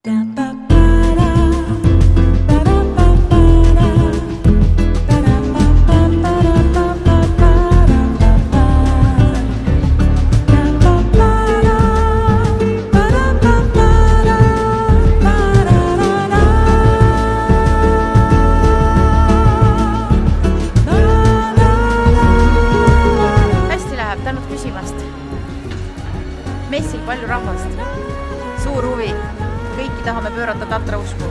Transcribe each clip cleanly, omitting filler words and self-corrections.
Messil palju rahvast, suur huvi, kõiki tahame pöörata Tatra usku.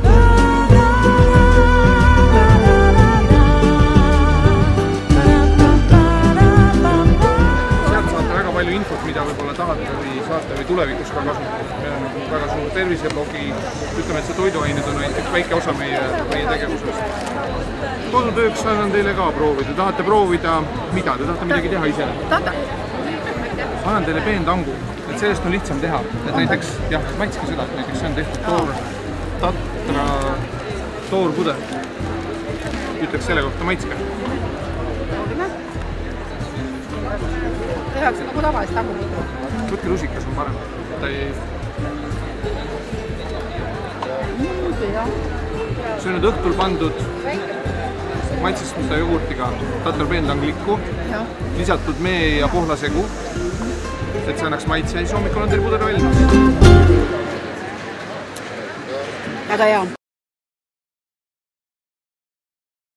Sealt saate väga palju infot, mida võib-olla tahate või saate või tulevikus ka kasutada. Meil on väga suur terviseblogi, ütleme, et see toiduained on üks väike osa meie tegevusest. Kodutööks annan teile ka proovida. Tahate proovida mida? Te tahate midagi teha ise? Tata. Annan teile peentangu. Et sellest on lihtsam teha, et näiteks, jah, maitske seda, et näiteks see on tehtud Tatra toorpudel. Ütleks selle kohta maitske. Tehakse nagu tavalist tagupudru. Võtke rusikas on parem. See on nüüd õhtul pandud maitsestada jogurtiga Tatra peentang likku, lisatud mee ja pohlasegu, et see annaks maitse ja siis hommikul on teil puder valmis. Väga hea.